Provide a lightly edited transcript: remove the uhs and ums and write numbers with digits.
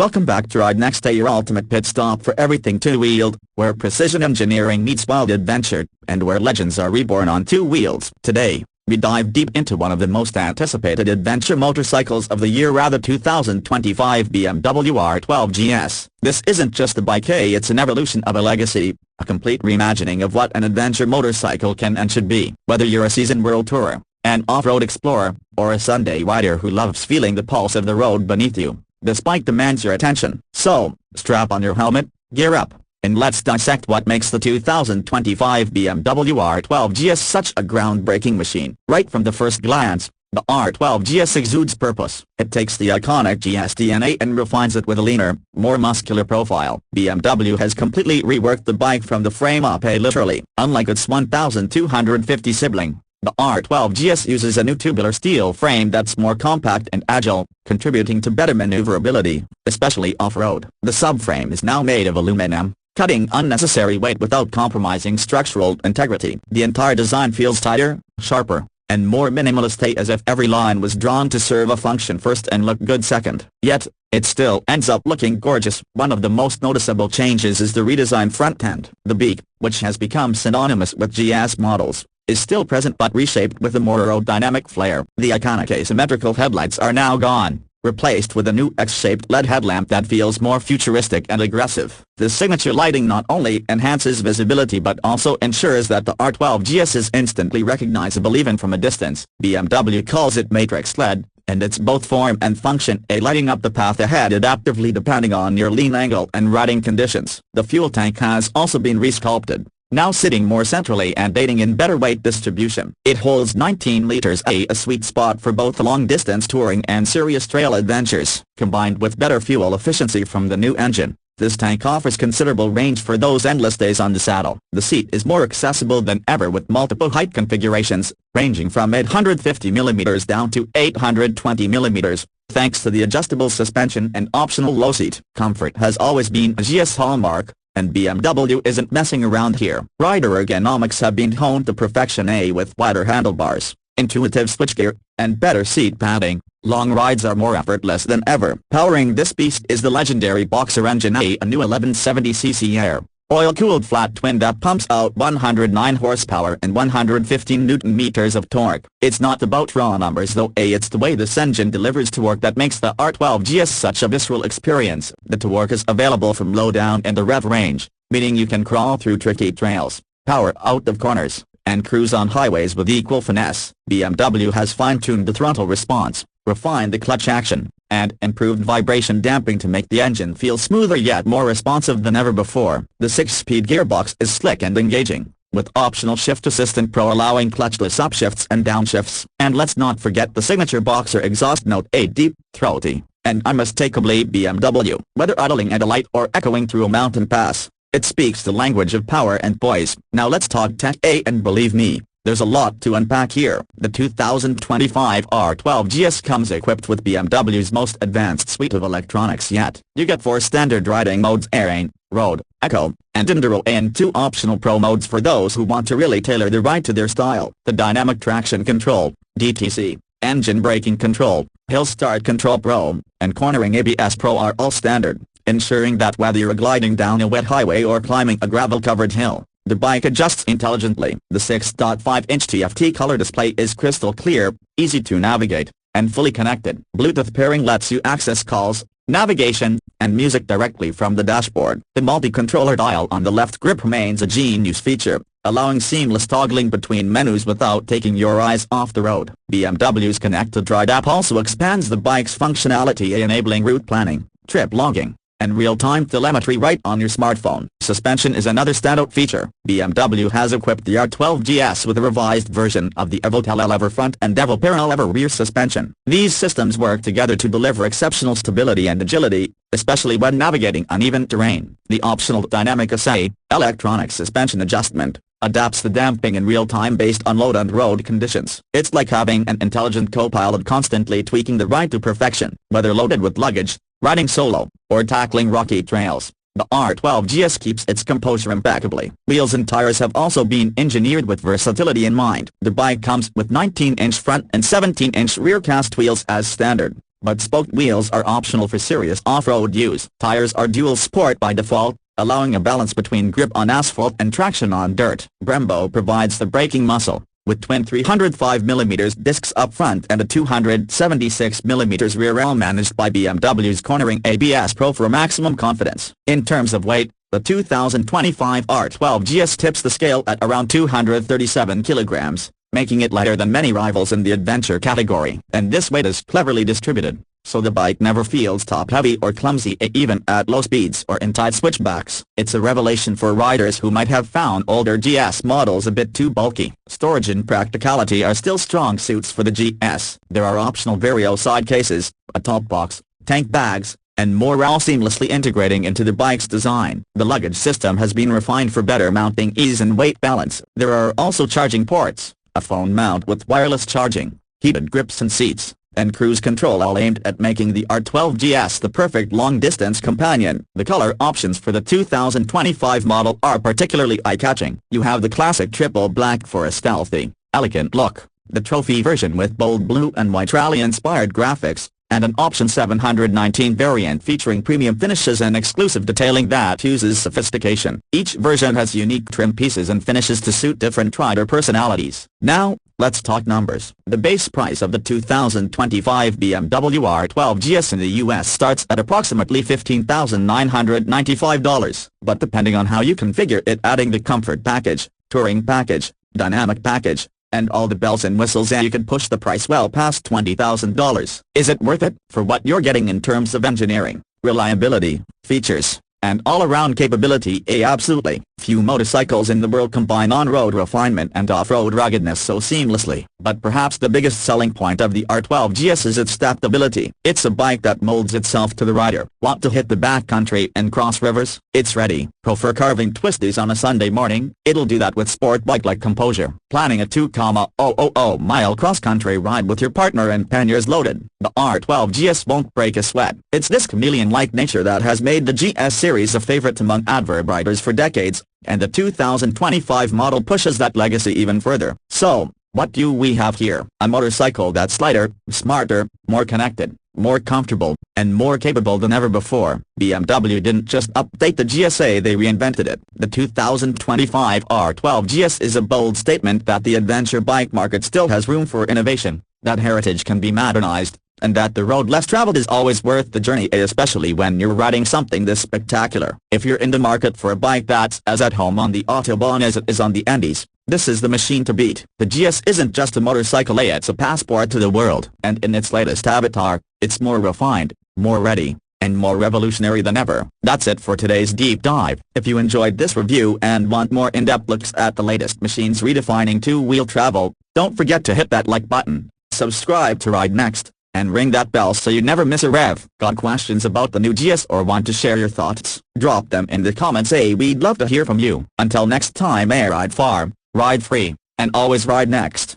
Welcome back to Ride Next Day, your ultimate pit stop for everything two-wheeled, where precision engineering meets wild adventure, and where legends are reborn on two wheels. Today, we dive deep into one of the most anticipated adventure motorcycles of the year, rather 2025 BMW R12 GS. This isn't just a bike, it's an evolution of a legacy, a complete reimagining of what an adventure motorcycle can and should be. Whether you're a seasoned world tourer, an off-road explorer, or a Sunday rider who loves feeling the pulse of the road beneath you, this bike demands your attention. So, strap on your helmet, gear up, and let's dissect what makes the 2025 BMW R12 GS such a groundbreaking machine. Right from the first glance, the R12 GS exudes purpose. It takes the iconic GS DNA and refines it with a leaner, more muscular profile. BMW has completely reworked the bike from the frame up, literally. Unlike its 1,250 sibling, the R12 GS uses a new tubular steel frame that's more compact and agile, contributing to better maneuverability, especially off-road. The subframe is now made of aluminum, cutting unnecessary weight without compromising structural integrity. The entire design feels tighter, sharper, and more minimalist, as if every line was drawn to serve a function first and look good second. Yet, it still ends up looking gorgeous. One of the most noticeable changes is the redesigned front end. The beak, which has become synonymous with GS models, is still present but reshaped with a more aerodynamic flair. The iconic asymmetrical headlights are now gone, replaced with a new X-shaped LED headlamp that feels more futuristic and aggressive. This signature lighting not only enhances visibility but also ensures that the R12 GS is instantly recognizable even from a distance. BMW calls it Matrix LED, and it's both form and function, lighting up the path ahead adaptively depending on your lean angle and riding conditions. The fuel tank has also been resculpted, now sitting more centrally and aiding in better weight distribution. It holds 19 liters, a sweet spot for both long-distance touring and serious trail adventures. Combined with better fuel efficiency from the new engine, this tank offers considerable range for those endless days on the saddle. The seat is more accessible than ever with multiple height configurations, ranging from 850mm down to 820mm, thanks to the adjustable suspension and optional low seat. Comfort has always been a GS hallmark, and BMW isn't messing around here. Rider ergonomics have been honed to perfection, with wider handlebars, intuitive switchgear, and better seat padding. Long rides are more effortless than ever. Powering this beast is the legendary Boxer engine, a new 1170cc air, oil-cooled flat twin that pumps out 109 horsepower and 115 newton-meters of torque. It's not about raw numbers though, it's the way this engine delivers torque that makes the R12 GS such a visceral experience. The torque is available from low down in the rev range, meaning you can crawl through tricky trails, power out of corners, and cruise on highways with equal finesse. BMW has fine-tuned the throttle response, refined the clutch action, and improved vibration damping to make the engine feel smoother yet more responsive than ever before. The 6-speed gearbox is slick and engaging, with optional Shift Assistant Pro allowing clutchless upshifts and downshifts. And let's not forget the signature Boxer exhaust note, a deep, throaty, and unmistakably BMW. Whether idling at a light or echoing through a mountain pass, it speaks the language of power and poise. Now let's talk tech, and believe me, there's a lot to unpack here. The 2025 R12 GS comes equipped with BMW's most advanced suite of electronics yet. You get 4 standard riding modes: Air, Road, Eco, and Enduro, and 2 optional Pro modes for those who want to really tailor the ride to their style. The Dynamic Traction Control, DTC, Engine Braking Control, Hill Start Control Pro, and Cornering ABS Pro are all standard, ensuring that whether you're gliding down a wet highway or climbing a gravel-covered hill, the bike adjusts intelligently. The 6.5-inch TFT color display is crystal clear, easy to navigate, and fully connected. Bluetooth pairing lets you access calls, navigation, and music directly from the dashboard. The multi-controller dial on the left grip remains a genius feature, allowing seamless toggling between menus without taking your eyes off the road. BMW's Connected Ride app also expands the bike's functionality, enabling route planning, trip logging, and real-time telemetry right on your smartphone. Suspension is another standout feature. BMW has equipped the R12 GS with a revised version of the EvoTel lever front and EvoParallel lever rear suspension. These systems work together to deliver exceptional stability and agility, especially when navigating uneven terrain. The optional Dynamic SA, electronic suspension adjustment, adapts the damping in real time based on load and road conditions. It's like having an intelligent co-pilot constantly tweaking the ride to perfection. Whether loaded with luggage, riding solo, or tackling rocky trails, the R12 GS keeps its composure impeccably. Wheels and tires have also been engineered with versatility in mind. The bike comes with 19-inch front and 17-inch rear cast wheels as standard, but spoked wheels are optional for serious off-road use. Tires are dual sport by default, allowing a balance between grip on asphalt and traction on dirt. Brembo provides the braking muscle, with twin 305mm discs up front and a 276mm rear rail managed by BMW's cornering ABS Pro for maximum confidence. In terms of weight, the 2025 R12 GS tips the scale at around 237 kilograms, making it lighter than many rivals in the adventure category. And this weight is cleverly distributed, so the bike never feels top-heavy or clumsy even at low speeds or in tight switchbacks. It's a revelation for riders who might have found older GS models a bit too bulky. Storage and practicality are still strong suits for the GS. There are optional Vario side cases, a top box, tank bags, and more, all seamlessly integrating into the bike's design. The luggage system has been refined for better mounting ease and weight balance. There are also charging ports, a phone mount with wireless charging, heated grips and seats, and cruise control, all aimed at making the R12 GS the perfect long-distance companion. The color options for the 2025 model are particularly eye-catching. You have the classic triple black for a stealthy, elegant look, the trophy version with bold blue and white rally-inspired graphics, and an option 719 variant featuring premium finishes and exclusive detailing that uses sophistication. Each version has unique trim pieces and finishes to suit different rider personalities. Now, let's talk numbers. The base price of the 2025 BMW R12 GS in the US starts at approximately $15,995, but depending on how you configure it, adding the comfort package, touring package, dynamic package, and all the bells and whistles, and you can push the price well past $20,000. Is it worth it? For what you're getting in terms of engineering, reliability, features, and all-around capability? Absolutely. Few motorcycles in the world combine on-road refinement and off-road ruggedness so seamlessly. But perhaps the biggest selling point of the R12 GS is its adaptability. It's a bike that molds itself to the rider. Want to hit the backcountry and cross rivers? It's ready. Prefer carving twisties on a Sunday morning? It'll do that with sport bike-like composure. Planning a 2,000-mile cross-country ride with your partner and panniers loaded? The R12 GS won't break a sweat. It's this chameleon-like nature that has made the GS series a favorite among adverb riders for decades, and the 2025 model pushes that legacy even further. So, what do we have here? A motorcycle that's lighter, smarter, more connected, more comfortable, and more capable than ever before. BMW didn't just update the GSA, they reinvented it. The 2025 R12 GS is a bold statement that the adventure bike market still has room for innovation, that heritage can be modernized, and that the road less traveled is always worth the journey, especially when you're riding something this spectacular. If you're in the market for a bike that's as at home on the Autobahn as it is on the Andes, this is the machine to beat. The GS isn't just a motorcycle, it's a passport to the world. And in its latest avatar, it's more refined, more ready, and more revolutionary than ever. That's it for today's deep dive. If you enjoyed this review and want more in-depth looks at the latest machines redefining two-wheel travel, don't forget to hit that like button, subscribe to Ride Next, and ring that bell so you never miss a rev. Got questions about the new GS or want to share your thoughts? Drop them in the comments. We'd love to hear from you. Until next time, ride far, ride free, and always ride next.